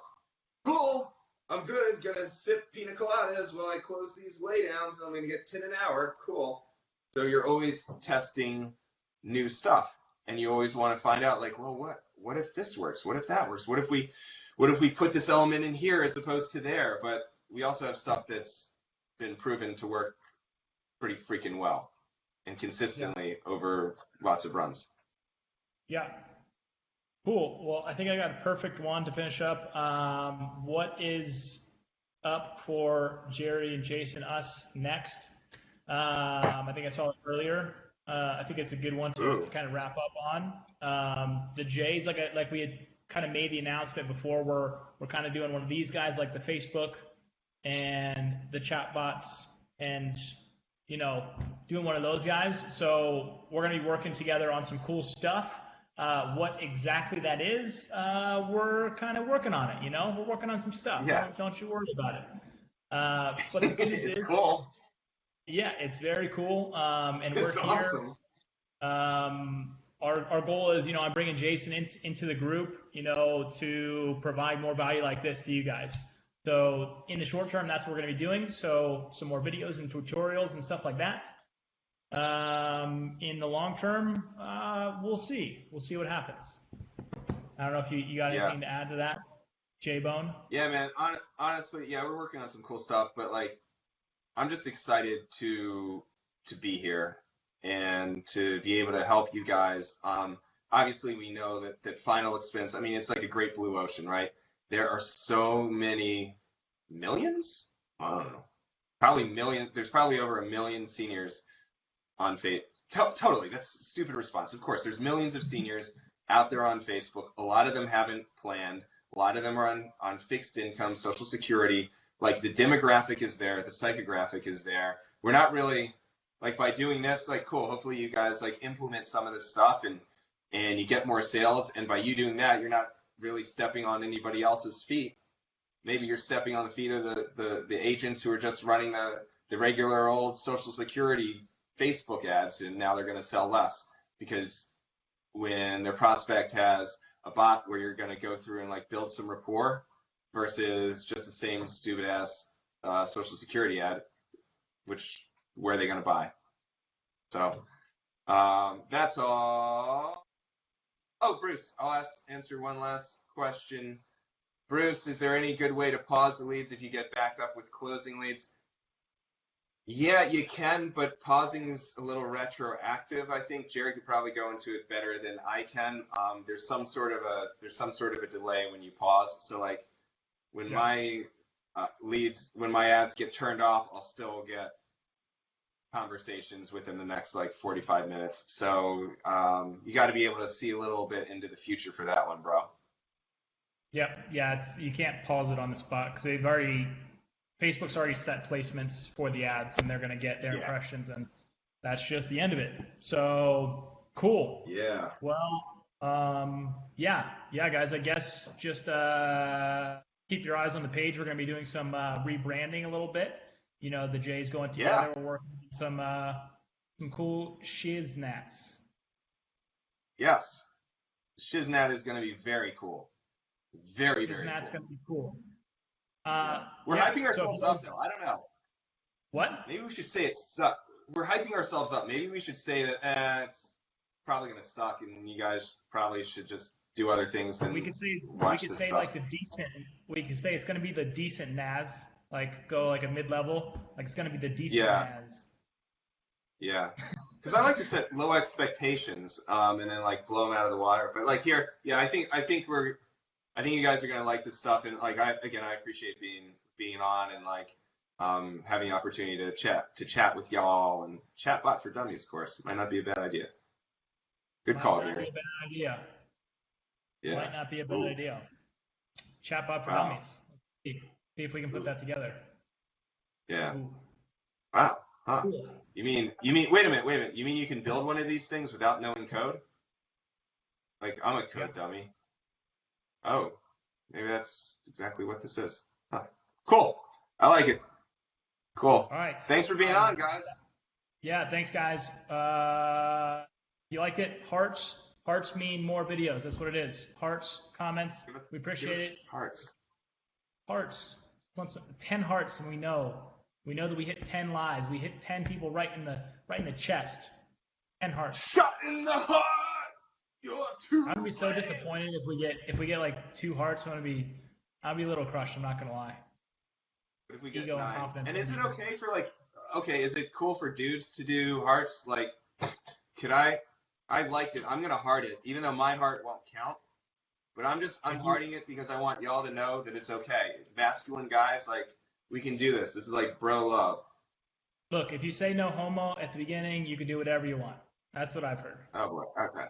cool, I'm good, gonna sip pina coladas while I close these laydowns, and I'm gonna get 10 an hour, cool. So you're always testing new stuff, and you always want to find out, like, well, what if this works? What if that works? What if we put this element in here as opposed to there? But we also have stuff that's been proven to work pretty freaking well and consistently over lots of runs. Yeah. Cool. Well, I think I got a perfect one to finish up. What is up for Jerry and Jason, us next? I think I saw it earlier. I think it's a good one to kind of wrap up on. The Jays, like we had kind of made the announcement before, we're kind of doing one of these guys, like the Facebook and the Chatbots, and doing one of those guys. So we're going to be working together on some cool stuff. What exactly that is, we're kind of working on it. We're working on some stuff. Yeah. Don't you worry about it. But the good news is, cool. Yeah, it's very cool. And it's we're here. Awesome. Our goal is, I'm bringing Jason into the group, to provide more value like this to you guys. So in the short term, that's what we're going to be doing. So some more videos and tutorials and stuff like that. In the long term, we'll see. We'll see what happens. I don't know if you got anything to add to that, J-Bone? Yeah, man. Honestly, yeah, we're working on some cool stuff, but like, I'm just excited to be here and to be able to help you guys. Obviously, we know that final expense, I mean, it's like a great blue ocean, right? There are so many millions? I don't know. Probably million. There's probably over 1 million seniors on Facebook. Totally, that's a stupid response. Of course, there's millions of seniors out there on Facebook. A lot of them haven't planned. A lot of them are on fixed income, Social Security. Like, the demographic is there, the psychographic is there. We're not really, like, by doing this, like, cool, hopefully you guys like implement some of this stuff and and you get more sales. And by you doing that, you're not really stepping on anybody else's feet. Maybe you're stepping on the feet of the agents who are just running the regular old Social Security Facebook ads, and now they're going to sell less because when their prospect has a bot where you're going to go through and like build some rapport versus just the same stupid ass Social Security ad, where are they going to buy? So that's all. Oh, Bruce, I'll answer one last question. Bruce, is there any good way to pause the leads if you get backed up with closing leads? Yeah, you can, but pausing is a little retroactive. I think Jerry could probably go into it better than I can. There's some sort of a delay when you pause. So like when my when my ads get turned off, I'll still get conversations within the next like 45 minutes. So you got to be able to see a little bit into the future for that one, bro. Yep. Yeah. You can't pause it on the spot because Facebook's already set placements for the ads, and they're going to get their impressions, and that's just the end of it. So cool. Yeah. Well, yeah, guys. I guess just keep your eyes on the page. We're going to be doing some rebranding a little bit. You know, the J's going together. We're working on some cool shiznats. Yes, shiznat is going to be very cool. Very, very cool. Shiznat's going to be cool. We're hyping ourselves up, though. I don't know. What? Maybe we should say we're hyping ourselves up. Maybe we should say that it's probably going to suck, and you guys probably should just do other things. And we could say stuff. like the decent. We could say it's going to be the decent NAS. Like go like a mid-level. Like it's going to be the decent NAS. Yeah. Because I like to set low expectations, and then like blow them out of the water. But like here, I think you guys are gonna like this stuff, and like I appreciate being on and like having the opportunity to chat with y'all, and Chatbot for Dummies, of course, might not be a bad idea. Good call, Gary. Might not be a bad idea. Yeah. Might not be a bad idea. Chatbot for Dummies. See if we can put that together. Yeah. Ooh. Wow. Huh. Cool. You mean wait a minute. You mean you can build one of these things without knowing code? Like I'm a code dummy. Oh, maybe that's exactly what this is. Huh. Cool. I like it. Cool. All right. Thanks for being on, guys. Yeah, thanks, guys. You liked it? Hearts mean more videos. That's what it is. Hearts, comments. We appreciate it. Hearts. 10 hearts, and we know that we hit 10 lives. We hit 10 people right in the chest. 10 hearts. Shot in the heart. I'm gonna be so disappointed if we get like 2 hearts. I'll be a little crushed. I'm not gonna lie. But if we get 9, and is it okay for is it cool for dudes to do hearts? Like, could I liked it. I'm gonna heart it, even though my heart won't count. But I'm hearting it because I want y'all to know that it's okay. Masculine guys, like we can do this. This is like bro love. Look, if you say no homo at the beginning, you can do whatever you want. That's what I've heard. Oh boy. Okay.